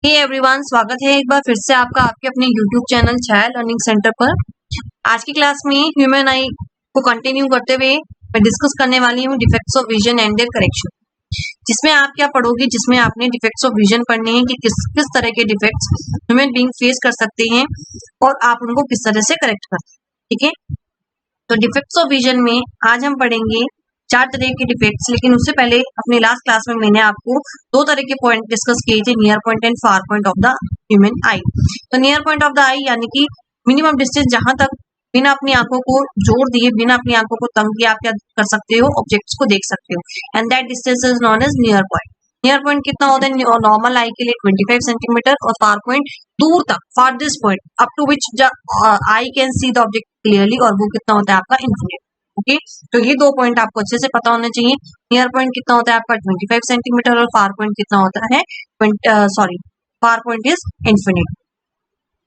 Hey everyone, स्वागत है एक बार फिर से आपका आपके अपने YouTube चैनल छाया लर्निंग सेंटर पर। आज की क्लास में ह्यूमन आई को कंटिन्यू करते हुए मैं डिस्कस करने वाली हूँ defects of vision and their correction. जिसमें आप क्या पढ़ोगे, जिसमें आपने डिफेक्ट्स ऑफ विजन पढ़ने हैं कि किस तरह के डिफेक्ट्स ह्यूमन बीइंग फेस कर सकते हैं और आप उनको किस तरह से करेक्ट करते हैं। ठीक है, तो डिफेक्ट्स ऑफ विजन में आज हम पढ़ेंगे 4 तरह के डिफेक्ट्स। लेकिन उससे पहले अपनी लास्ट क्लास में मैंने आपको 2 तरह के पॉइंट डिस्कस किए थे, near point and far point of the human आई। तो नियर पॉइंट ऑफ द आई यानी कि मिनिमम डिस्टेंस जहां तक बिना अपनी आंखों को जोड़ दिए, बिना अपनी आंखों को तंग किए आप क्या कर सकते हो, ऑब्जेक्ट्स को देख सकते हो, and that distance is known as near point. Near point कितना होता है नॉर्मल आई के लिए 25 सेंटीमीटर, और फार पॉइंट दूर तक, farthest point up to which I can see the object clearly, और वो कितना होता है आपका इन्फिनिट। ओके, तो ये 2 पॉइंट आपको अच्छे से पता होने चाहिए। नियर पॉइंट कितना होता है आपका 25 सेंटीमीटर, और फार पॉइंट कितना होता है फार पॉइंट इज इन्फिनिट।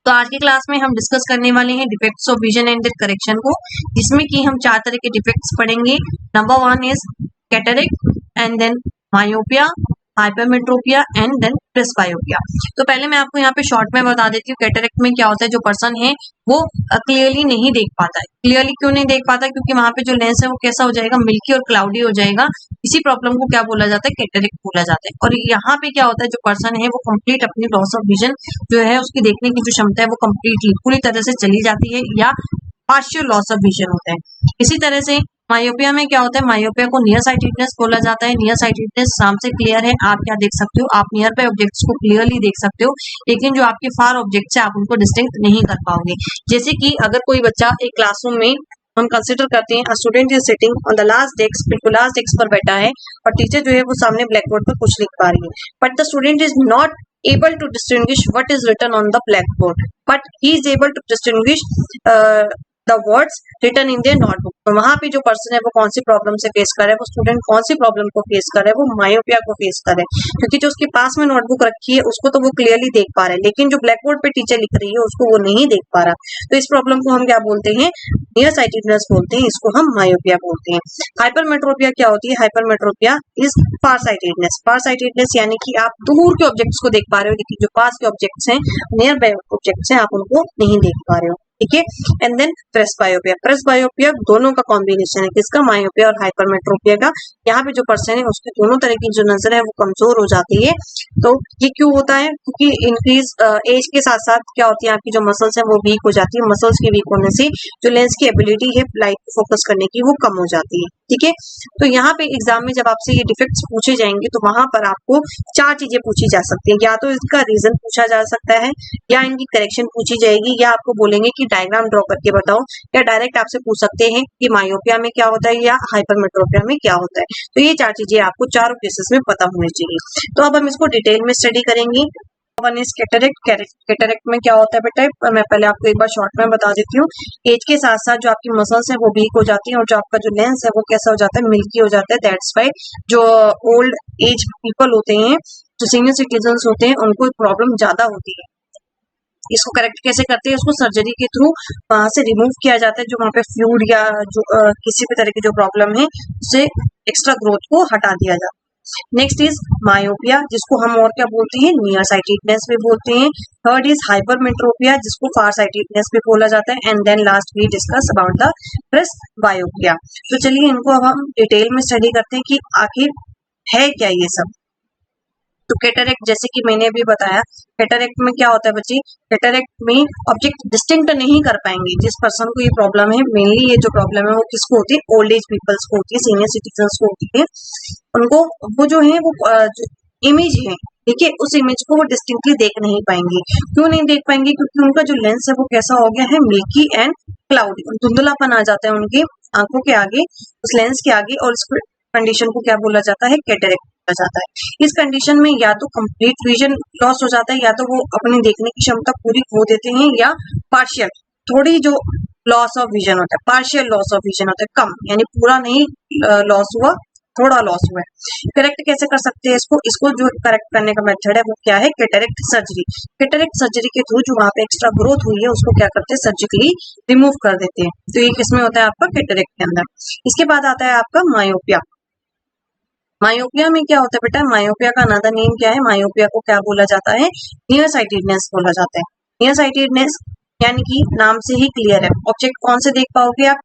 तो आज की क्लास में हम डिस्कस करने वाले हैं defects of vision and their correction को, जिसमें कि हम 4 तरह के डिफेक्ट्स पढ़ेंगे। Number 1 is cataract, and then myopia, hypermetropia and then presbyopia. तो पहले मैं आपको यहाँ पे शॉर्ट में बता देती हूँ कैटरेक्ट में क्या होता है। जो पर्सन है वो क्लियरली नहीं देख पाता है। क्लियरली क्यों नहीं देख पाता? क्योंकि वहां पे जो लेंस है वो कैसा हो जाएगा, मिल्की और क्लाउडी हो जाएगा। इसी प्रॉब्लम को क्या बोला जाता है, कैटरेक्ट बोला जाता है। और यहाँ पे क्या होता है, जो पर्सन है वो कंप्लीट अपनी लॉस ऑफ विजन जो है, उसकी देखने की जो क्षमता है वो कंप्लीटली पूरी तरह से चली जाती है, या पार्शियल लॉस ऑफ विजन होता है। इसी तरह से मायोपिया में क्या होता है, मायोपिया को नियर साइटेडनेस बोला जाता है। नियर साइटेडनेस नाम से क्लियर है, आप क्या देख सकते हो, आप नियर बाय ऑब्जेक्ट्स को क्लियरली देख सकते हो, लेकिन जो आपके फार ऑब्जेक्ट्स है आप उनको डिस्टिंक्ट नहीं कर पाओगे। जैसे कि अगर कोई बच्चा एक क्लासरूम में, हम कंसिडर करते हैं student is sitting on the last desk, बिल्कुल लास्ट डेस्क पर बैठा है, और टीचर जो है वो सामने ब्लैक बोर्ड पर कुछ लिख पा रही है, but the student is not able to distinguish what is written on the blackboard, but he is able to distinguish the words written in their notebook। तो वहां पे जो पर्सन है वो कौन सी प्रॉब्लम से फेस कर रहा है, वो स्टूडेंट कौन सी प्रॉब्लम को फेस कर रहा है, वो मायोपिया को फेस कर रहा है। क्योंकि जो उसके पास में नोटबुक रखी है उसको तो वो क्लियरली देख पा रहा है, लेकिन जो ब्लैक बोर्ड पे टीचर लिख रही है उसको वो नहीं देख पा रहा। तो इस प्रॉब्लम को हम क्या बोलते हैं, नियर साइटेडनेस बोलते हैं, इसको हम मायोपिया बोलते हैं। हाइपरमेट्रोपिया क्या होती है, hypermetropia is far sightedness. Far sightedness यानी कि आप दूर के ऑब्जेक्ट्स को देख पा रहे हो, लेकिन जो पास के ऑब्जेक्ट्स हैं, नियर बाय ऑब्जेक्ट्स हैं, आप उनको नहीं देख पा रहे हो। ठीक है, एंड देन प्रेसबायोपिया। प्रेसबायोपिया दोनों का कॉम्बिनेशन है, किसका, मायोपिया और हाइपरमेट्रोपिया का। यहाँ पे जो पर्सन है उसके दोनों तरह की जो नजर है वो कमजोर हो जाती है। तो ये क्यों होता है, क्योंकि इंक्रीज एज के साथ साथ क्या होती है, आपकी जो मसल्स है वो वीक हो जाती है। मसल्स के वीक होने से जो लेंस की एबिलिटी है लाइट को फोकस करने की वो कम हो जाती है। ठीक है, तो यहाँ पे एग्जाम में जब आपसे ये डिफेक्ट्स पूछे जाएंगे तो वहां पर आपको 4 चीजें पूछी जा सकती है। या तो इसका रीजन पूछा जा सकता है, या इनकी करेक्शन पूछी जाएगी, या आपको बोलेंगे कि डायग्राम ड्रॉ करके बताओ, या डायरेक्ट आपसे पूछ सकते हैं कि मायोपिया में क्या होता है या हाइपरमेट्रोपिया में क्या होता है। तो ये 4 चीजें आपको चारों केसेस में पता होनी चाहिए। तो अब हम इसको डिटेल में स्टडी करेंगे। One is cataract. कैटरेक्ट में क्या होता है बेटा, मैं पहले आपको एक बार शॉर्ट में बता देती हूँ। एज के साथ साथ जो आपकी मसल्स है वो वीक हो जाती है, और जो आपका जो लेंस है वो कैसा हो जाता है, मिल्की हो जाता है। दैट्स वाई जो ओल्ड एज पीपल होते हैं, जो सीनियर सिटीजन होते हैं, उनको प्रॉब्लम ज्यादा होती है। इसको करेक्ट कैसे करते हैं, इसको सर्जरी के थ्रू वहां से रिमूव किया जाता है, जो वहां पे फ्लूइड या जो किसी भी तरह की जो प्रॉब्लम है उससे एक्स्ट्रा ग्रोथ को हटा दिया जाता है। नेक्स्ट इज मायोपिया, जिसको हम और क्या बोलते हैं, नियर साइटेडनेस भी बोलते हैं। थर्ड इज हाइपरमेट्रोपिया, जिसको फार साइटेडनेस भी बोला जाता है। And then last we discuss about the presbyopia. तो चलिए इनको अब हम डिटेल में स्टडी करते हैं कि आखिर है क्या ये सब। तो कैटरेक्ट, जैसे कि मैंने अभी बताया, कैटरेक्ट में क्या होता है बच्चे, कैटरेक्ट में ऑब्जेक्ट डिस्टिंक्ट नहीं कर पाएंगे। जिस पर्सन को ये प्रॉब्लम है, मेनली ये जो प्रॉब्लम है वो किसको होती है, ओल्ड एज पीपल्स को होती है, सीनियर सिटीजन को होती है। उनको वो जो है वो इमेज है, ठीक है, उस इमेज को वो डिस्टिंक्टली देख नहीं पाएंगे। क्यों नहीं देख पाएंगे, क्योंकि उनका जो लेंस है वो कैसा हो गया है, मिल्की एंड क्लाउडी, धुंधलापन आ जाता है उनके आंखों के आगे, उस लेंस के आगे, और इस कंडीशन को क्या बोला जाता है, कैटरेक्ट बोला जाता है। इस कंडीशन में या तो कंप्लीट विजन लॉस हो जाता है, या तो वो अपनी देखने की क्षमता पूरी खो देते हैं, या पार्शियल थोड़ी जो लॉस ऑफ विजन होता है, पार्शियल लॉस ऑफ विजन होता है, कम, यानी पूरा नहीं लॉस हुआ, थोड़ा लॉस हुआ है। करेक्ट कैसे कर सकते हैं इसको जो करेक्ट करने का मेथड है वो क्या है, कैटरेक्ट सर्जरी। कैटरेक्ट सर्जरी के थ्रू जो वहां पे एक्स्ट्रा ग्रोथ हुई है उसको क्या करते हैं, सर्जिकली रिमूव कर देते हैं। तो ये किसमें होता है आपका, कैटरेक्ट के अंदर। इसके बाद आता है आपका मायोपिया। मायोपिया में क्या होता है बेटा, मायोपिया का अनदर नेम क्या है, मायोपिया को क्या बोला जाता है, नियर साइटेडनेस बोला जाता है। नियर साइटेडनेस यानी कि नाम से ही क्लियर है, ऑब्जेक्ट कौन से देख पाओगे आप,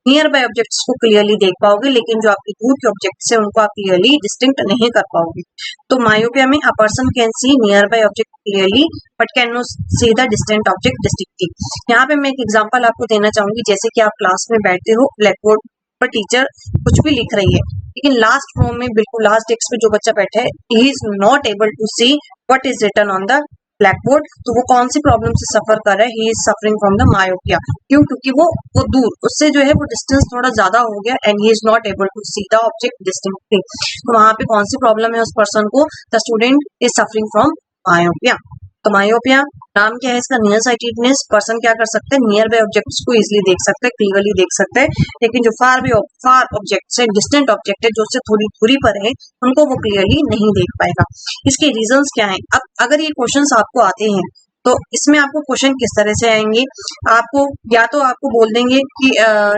नियर बाय ऑब्जेक्ट्स को क्लियरली देख पाओगे, लेकिन जो आपके दूर के ऑब्जेक्ट्स है उनको आप क्लियरली डिस्टिंक्ट नहीं कर पाओगे। तो मायोपिया में a person can see near by object clearly but can not see the distant object distinctly. यहाँ पे मैं एक एग्जांपल आपको देना चाहूंगी, जैसे कि आप क्लास में बैठे हो, ब्लैक बोर्ड पर टीचर कुछ भी लिख रही है, लेकिन लास्ट रो में बिल्कुल लास्ट डेस्क पे जो बच्चा बैठा है, he is not able to see what is written on the black board, तो वो कौन सी प्रॉब्लम से सफर कर रहा है, he is suffering from the myopia. क्यों, क्योंकि वो दूर, उससे जो है वो डिस्टेंस थोड़ा ज्यादा हो गया and he is not able to see the object distinctly. तो वहां पे कौन सी प्रॉब्लम है उस पर्सन को, the student is suffering from myopia. तो मायोपिया नाम क्या है इसका, नियर साइटेडनेस। पर्सन क्या कर सकते हैं, नियर बाय ऑब्जेक्ट्स को इजीली देख सकते हैं, क्लियरली देख सकते हैं, लेकिन जो फार ऑब्जेक्ट्स है, डिस्टेंट ऑब्जेक्ट है, जो उससे थोड़ी दूरी पर है, उनको वो क्लियरली नहीं देख पाएगा। इसके रीजंस क्या हैं। अब अगर ये क्वेश्चंस आपको आते हैं तो इसमें आपको क्वेश्चन किस तरह से आएंगे, आपको या तो आपको बोल देंगे कि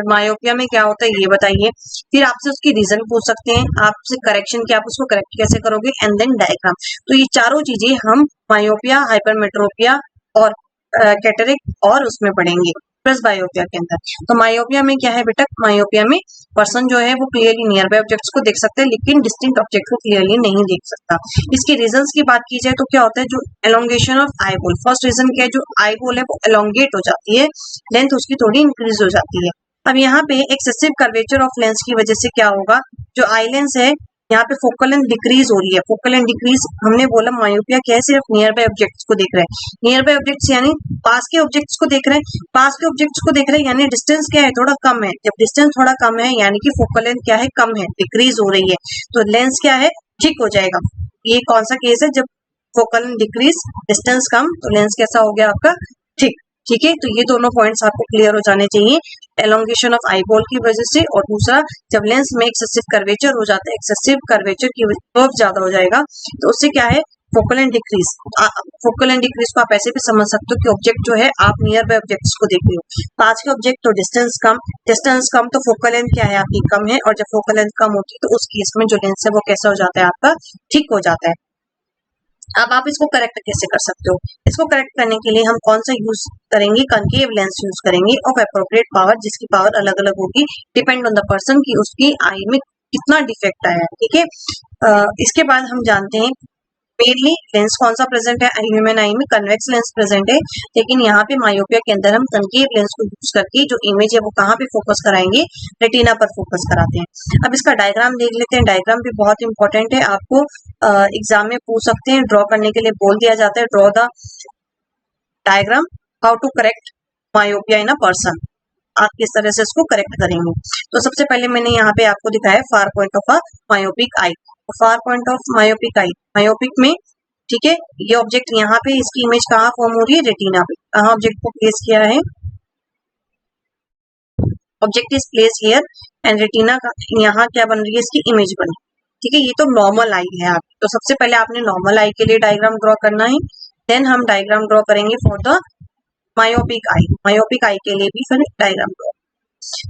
मायोपिया में क्या होता है ये बताइए, फिर आपसे उसकी रीजन पूछ सकते हैं, आपसे करेक्शन कि आप उसको करेक्ट कैसे करोगे, एंड देन डायग्राम। तो ये चारों चीजें हम मायोपिया, हाइपरमेट्रोपिया और कैटरेक्ट और उसमें पढ़ेंगे प्लस बायोपिया के अंदर। तो मायोपिया में क्या है बेटा, मायोपिया में पर्सन जो है वो क्लियरली नियर बाय ऑब्जेक्ट्स को देख सकते हैं, लेकिन डिस्टिंक्ट ऑब्जेक्ट को क्लियरली नहीं देख सकता। इसके रीजंस की बात की जाए तो क्या होता है, जो एलोंगेशन ऑफ आई बोल, फर्स्ट रीजन क्या है, जो आई बोल है वो एलोंगेट हो जाती है, लेंथ उसकी थोड़ी इंक्रीज हो जाती है। अब यहाँ पे एक्सेसिव कर्वेचर ऑफ लेंस की वजह से क्या होगा, जो आई लेंस है यहाँ पे फोकल लेंथ डिक्रीज हो रही है। फोकल लेंथ डिक्रीज हमने बोला मायोपिया क्या है, सिर्फ नियर बाय ऑब्जेक्ट्स को देख रहे हैं, नियर बाय ऑब्जेक्ट्स यानी पास के ऑब्जेक्ट्स को देख रहे हैं, पास के ऑब्जेक्ट्स को देख रहे हैं यानी डिस्टेंस क्या है, थोड़ा कम है। जब डिस्टेंस थोड़ा कम है यानी कि फोकल लेंथ क्या है, कम है, डिक्रीज हो रही है, तो लेंस क्या है, ठीक हो जाएगा। ये कौन सा केस है, जब फोकल लेंथ डिक्रीज, डिस्टेंस कम, तो लेंस कैसा हो गया आपका, ठीक। ठीक है, तो ये दोनों पॉइंट्स आपको क्लियर हो जाने चाहिए, एलोंगेशन ऑफ आई बॉल की वजह से, और दूसरा जब लेंस में एक्सेसिव कर्वेचर हो जाता है, एक्सेसिव कर्वेचर की कर्व ज्यादा हो जाएगा, तो उससे क्या है, focal length decrease. Focal length decrease को आप ऐसे भी समझ सकते हो कि ऑब्जेक्ट जो है आप नियर बाय ऑब्जेक्ट्स को देख रहे हो, पास के ऑब्जेक्ट तो डिस्टेंस कम तो फोकल लेंथ क्या है आपकी, कम है, और जब फोकल लेंथ कम होती है तो उस केस में जो लेंस है वो कैसा हो जाता है आपका, ठीक हो जाता है। अब आप इसको करेक्ट कैसे कर सकते हो, इसको करेक्ट करने के लिए हम कौन सा यूज करेंगे, कनकेव लेंस यूज करेंगे ऑफ एप्रोप्रिएट पावर, जिसकी पावर अलग अलग होगी, डिपेंड ऑन द पर्सन की उसकी आई में कितना डिफेक्ट आया है। ठीक है, इसके बाद हम जानते हैं मेनली लेंस कौन सा प्रेजेंट है, ह्यूमन आई में कन्वेक्स लेंस प्रेजेंट है, लेकिन यहाँ पे मायोपिया के अंदर हम कनकेव लेंस को यूज करके जो इमेज है वो कहाँ पे फोकस कराएंगे, रेटिना पर फोकस कराते हैं। अब इसका डायग्राम देख लेते हैं, डायग्राम भी बहुत इंपॉर्टेंट है, आपको एग्जाम में पूछ सकते हैं, ड्रॉ करने के लिए बोल दिया जाता है, draw the diagram how to correct myopia in a person, आप किस तरह से इसको करेक्ट करेंगे। तो सबसे पहले मैंने यहाँ पे आपको दिखाया far point of a myopic eye, far point of myopic eye, myopic में ठीक है, ये ऑब्जेक्ट यहाँ पे इसकी इमेज कहाँ फॉर्म हो रही है, रेटिना पे, कहाँ ऑब्जेक्ट को प्लेस किया है, object is place here and retina का यहाँ क्या बन रही है, इसकी इमेज बन रही है। ठीक है, ये तो नॉर्मल आई है आप, तो सबसे पहले आपने नॉर्मल आई के लिए डायग्राम ड्रॉ करना है, देन हम डायग्राम ड्रॉ करेंगे for the myopic eye, myopic eye के लिए भी फिर डायग्राम ड्रॉ।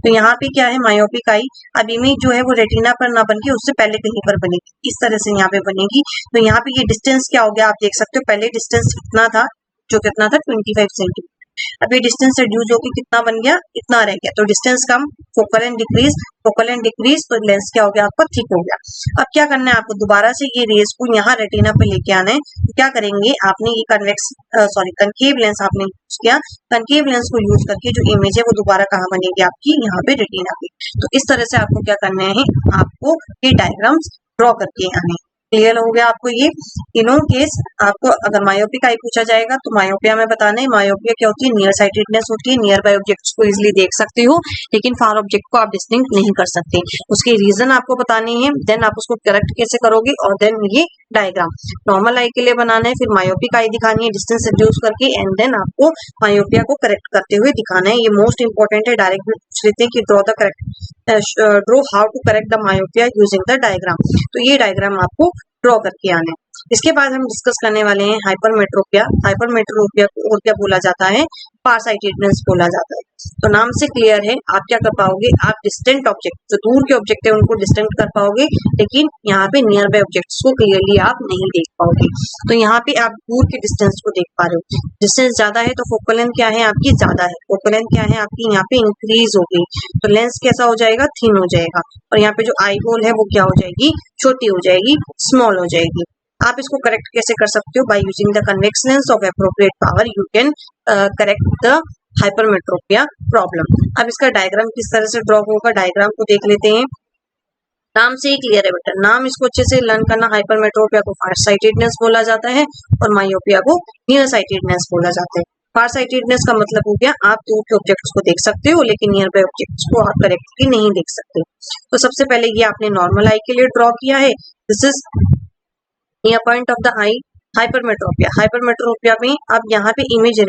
तो यहाँ पे क्या है, मायोपिक आई, अब इमेज जो है वो रेटिना पर ना बन के उससे पहले कहीं पर बनेगी, इस तरह से यहाँ पे बनेगी। तो यहाँ पे ये डिस्टेंस क्या हो गया, आप देख सकते हो, पहले डिस्टेंस कितना था, जो कितना था 25 सेंटीमीटर, अब ये डिस्टेंस रिड्यूस होकर कितना बन गया, इतना रह गया, तो distance come, focal and decrease, focal and decrease, तो लेंस क्या हो गया आपका, ठीक हो गया। अब क्या करना है आपको, दोबारा से ये रेज को यहाँ रेटिना पे लेके आना है, तो क्या करेंगे, आपने ये कनकेव लेंस आपने यूज किया, कनकेव लेंस को यूज करके जो इमेज है वो दोबारा कहाँ बनेगी आपकी, यहाँ पे रेटिना पे। तो इस तरह से आपको क्या करना है, आपको ये डायग्राम्स ड्रॉ करके आने। क्लियर हो गया आपको ये तीनों केस। आपको अगर मायोपिक आई पूछा जाएगा तो मायोपिया में बताना है, मायोपिया क्या होती है, नियर साइटेडनेस होती है, नियर बाय ऑब्जेक्ट्स को इजीली देख सकते हो, लेकिन फार ऑब्जेक्ट को आप डिस्टिंक्ट नहीं कर सकते, उसके रीजन आपको बताने हैं, देन आप उसको करेक्ट कैसे करोगे, और देन ये डायग्राम नॉर्मल आई के लिए बनाना है, फिर मायोपिक आई दिखानी है डिस्टेंस रिड्यूस करके, एंड देन आपको मायोपिया को करेक्ट करते हुए दिखाना है। ये मोस्ट इंपॉर्टेंट है, डायरेक्ट पूछ लेते हैं कि draw how to correct the myopia using the diagram, तो ये डायग्राम आपको ड्रॉ करके आना है। इसके बाद हम डिस्कस करने वाले हैं हाइपरमेट्रोपिया। हाइपरमेट्रोपिया को और क्या बोला जाता है, फारसाइटेडनेस बोला जाता है। तो नाम से क्लियर है, आप क्या कर पाओगे, आप डिस्टेंट ऑब्जेक्ट, जो दूर के ऑब्जेक्ट है उनको डिस्टेंट कर पाओगे, लेकिन यहाँ पे नियर बाय ऑब्जेक्ट्स को क्लियरली आप नहीं देख पाओगे। तो यहाँ पे आप दूर के डिस्टेंस को देख पा रहे हो। डिस्टेंस ज्यादा है तो फोकल लेंथ क्या है आपकी, ज्यादा है। फोकल लेंथ क्या है आपकी यहाँ पे इंक्रीज हो गई, तो लेंस कैसा हो जाएगा, थिन हो जाएगा। और यहाँ पे जो आई होल है वो क्या हो जाएगी, छोटी हो जाएगी, स्मॉल हो जाएगी। आप इसको करेक्ट कैसे कर सकते हो, by using the convex lens of appropriate power you can correct the hypermetropia problem. अब इसका डायग्राम किस तरह से ड्रॉ होगा, डायग्राम को देख लेते हैं। नाम से ही क्लियर है बेटा, नाम इसको अच्छे से लर्न करना। हाइपरमेट्रोपिया को फारसाइटेडनेस बोला जाता है और मायोपिया को नियर साइटेडनेस बोला जाता है। फारसाइटेडनेस का मतलब हो गया आप दूर के ऑब्जेक्ट्स को देख सकते हो लेकिन नियर बाय ऑब्जेक्ट्स को आप करेक्टली नहीं देख सकते। तो सबसे पहले ये आपने नॉर्मल आई के लिए ड्रॉ किया है, this is near point of the I. Hypermetropia, hypermetropia में अब यहाँ पे image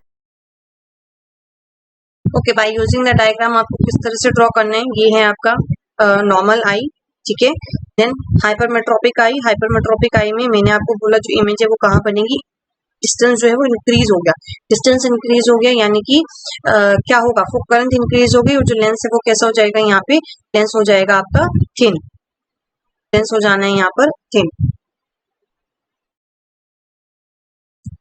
okay, by using the diagram आपको किस तरह से ड्रॉ करना है, ये है आपका नॉर्मल आई, ठीक है। देन हाइपरमेट्रोपिक आई, हाइपरमेट्रोपिक आई में मैंने आपको बोला जो इमेज है वो कहाँ बनेगी, डिस्टेंस जो है वो इंक्रीज हो गया। डिस्टेंस इंक्रीज हो गया यानी कि क्या होगा, फोकल लेंथ इंक्रीज हो गई और जो लेंस है वो कैसा हो जाएगा, यहाँ पे लेंस हो जाएगा आपका थिन, लेंस हो जाना है यहाँ पर थिन।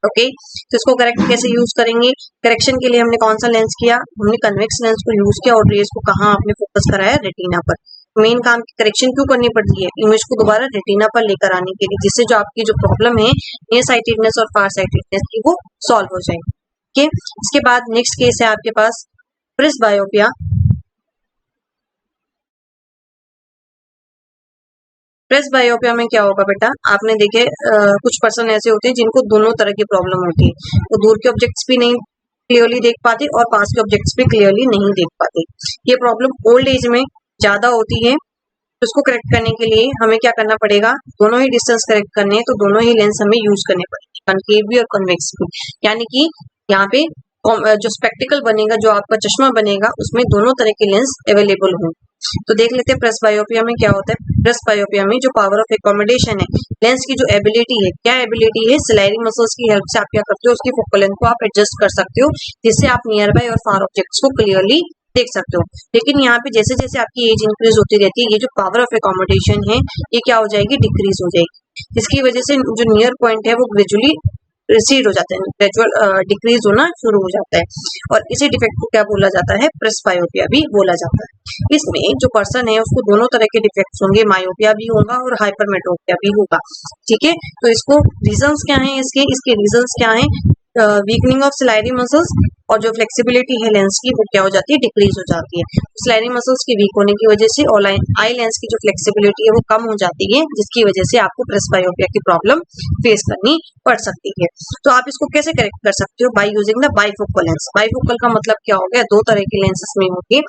ओके, तो इसको करेक्ट कैसे यूज करेंगे, करेक्शन के लिए हमने कौन सा लेंस किया, हमने कन्वेक्स लेंस को यूज किया और रेज को कहाँ आपने फोकस कराया, रेटिना पर। मेन काम की करेक्शन क्यों करनी पड़ती है, इमेज को दोबारा रेटिना पर लेकर आने के लिए, जिससे जो आपकी जो प्रॉब्लम है नियर साइटेडनेस और फार साइटेडनेस की वो सॉल्व हो जाएगी। ओके, इसके बाद नेक्स्ट केस है आपके पास प्रेसबायोपिया। प्रेसबायोपिया में क्या होगा बेटा, आपने देखे कुछ पर्सन ऐसे होते हैं जिनको दोनों तरह की प्रॉब्लम होती है, वो दूर के ऑब्जेक्ट्स भी नहीं क्लियरली देख पाते और पास के ऑब्जेक्ट्स भी क्लियरली नहीं देख पाते। ये प्रॉब्लम ओल्ड एज में ज्यादा होती है। तो इसको करेक्ट करने के लिए हमें क्या करना पड़ेगा, दोनों ही डिस्टेंस करेक्ट करने हैं तो दोनों ही लेंस हमें यूज करने पड़ेंगे, कनकेव भी और कन्वेक्स भी। यानी कि यहाँ पे जो स्पेक्टिकल बनेगा, जो आपका चश्मा बनेगा, उसमें दोनों तरह के लेंस अवेलेबल हों। तो देख लेते हैं प्रेसबायोपिया में क्या होता है। प्रेसबायोपिया में जो पावर ऑफ एकोमोडेशन है, लेंस की जो एबिलिटी है, क्या एबिलिटी है, सिलेरी मसल्स की हेल्प से आप क्या करते हो, उसकी फोकल लेंथ को आप एडजस्ट कर सकते हो, जिससे आप नियर बाय और फार ऑब्जेक्ट्स को क्लियरली देख सकते हो। लेकिन यहाँ पे जैसे जैसे आपकी एज इंक्रीज होती रहती है, ये जो पावर ऑफ एकोमोडेशन है ये क्या हो जाएगी, डिक्रीज हो जाएगी। इसकी वजह से जो नियर पॉइंट है वो ग्रेजुअली रिसीड हो जाता है, ग्रेजुअल डिक्रीज होना शुरू हो जाता है और इसी डिफेक्ट को क्या बोला जाता है, प्रेसबायोपिया भी बोला जाता है। इसमें जो पर्सन है उसको दोनों तरह के डिफेक्ट्स होंगे, मायोपिया भी होगा और हाइपरमेट्रोपिया भी होगा, ठीक है। तो इसको रीजंस क्या हैं इसके रीजंस क्या हैं, वीकनिंग ऑफ सिलेरी मसल्स और जो फ्लेक्सिबिलिटी है लेंस की वो क्या हो जाती है, डिक्रीज हो जाती है। सिलेरी मसल्स के वीक होने की वजह से और आई लेंस की जो फ्लेक्सिबिलिटी है वो कम हो जाती है, जिसकी वजह से आपको प्रेसबायोपिया की प्रॉब्लम फेस करनी पड़ सकती है। तो आप इसको कैसे करेक्ट कर सकते हो, by using the bifocal lens. Bifocal का मतलब क्या हो गया, दो तरह के लेंसेस में होंगे,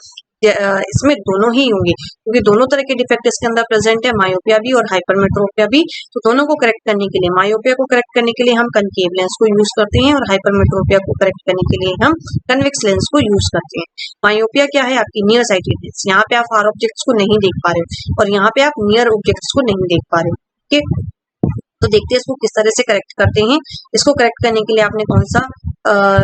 इसमें दोनों ही होंगे क्योंकि दोनों तरह के डिफेक्ट इसके अंदर प्रेजेंट है, मायोपिया भी और हाइपरमेट्रोपिया भी। तो दोनों को करेक्ट करने के लिए, मायोपिया को करेक्ट करने के लिए हम कनकेव लेंस को यूज करते हैं और हाइपरमेट्रोपिया को करेक्ट करने के लिए हम कन्वेक्स लेंस को यूज करते हैं। मायोपिया क्या है आपकी, नियर साइटेडनेस, यहाँ पे आप फार ऑब्जेक्ट्स को नहीं देख पा रहे हो और यहाँ पे आप नियर ऑब्जेक्ट्स को नहीं देख पा रहे हो, ठीक। तो देखते हैं इसको किस तरह से करेक्ट करते हैं। इसको करेक्ट करने के लिए आपने कौन सा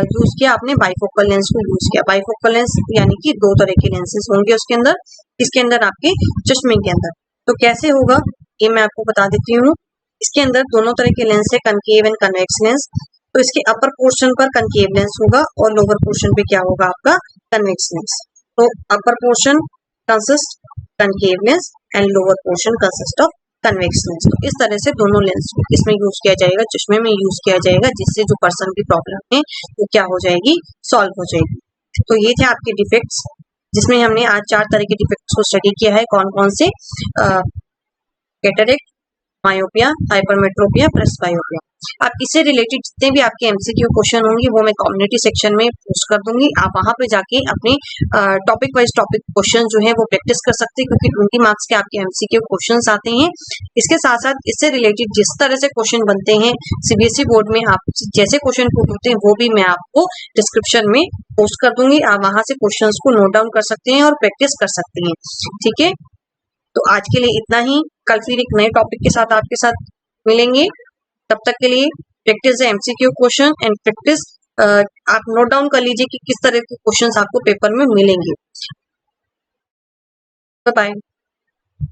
यूज किया, आपने बाइफोकल लेंस को यूज किया। बाइफोकल लेंस यानी कि दो तरह के लेंसेस होंगे उसके अंदर, इसके अंदर आपके चश्मे के अंदर। तो कैसे होगा ये मैं आपको बता देती हूँ। इसके अंदर दोनों तरह के लेंस है, कनकेव एंड कन्वेक्स लेंस। तो इसके अपर पोर्शन पर कनकेव लेंस होगा और लोअर पोर्शन पे क्या होगा आपका, कन्वेक्स लेंस। तो upper portion consist concave lens and lower portion consist of convex lens. तो इस तरह से दोनों लेंस को इसमें यूज किया जाएगा, चश्मे में यूज किया जाएगा, जिससे जो पर्सन की प्रॉब्लम है वो क्या हो जाएगी, सॉल्व हो जाएगी। तो ये थे आपके डिफेक्ट्स, जिसमें हमने आज 4 तरह के डिफेक्ट्स को स्टडी किया है। कौन कौन से, कैटरेक्ट, मायोपिया, हाइपरमेट्रोपिया, प्रेसबायोपिया। आप इससे रिलेटेड जितने भी आपके एमसीक्यू क्वेश्चन होंगे वो मैं कम्युनिटी सेक्शन में पोस्ट कर दूंगी, आप वहां पे जाके अपने टॉपिक वाइज टॉपिक क्वेश्चन जो है वो प्रैक्टिस कर सकते हैं, क्योंकि 20 मार्क्स के आपके एमसीक्यू क्वेश्चंस आते हैं। इसके साथ साथ इससे रिलेटेड जिस तरह से क्वेश्चन बनते हैं सीबीएसई बोर्ड में, आप जैसे क्वेश्चन पुट होते हैं वो भी मैं आपको डिस्क्रिप्शन में पोस्ट कर दूंगी, आप वहां से क्वेश्चन को नोट डाउन कर सकते हैं और प्रैक्टिस कर सकते हैं, ठीक है। तो आज के लिए इतना ही, कल फिर एक नए टॉपिक के साथ आपके साथ मिलेंगे। तब तक के लिए practice the MCQ question and practice, आप नोट डाउन कर लीजिए कि किस तरह के क्वेश्चंस आपको पेपर में मिलेंगे। Bye bye.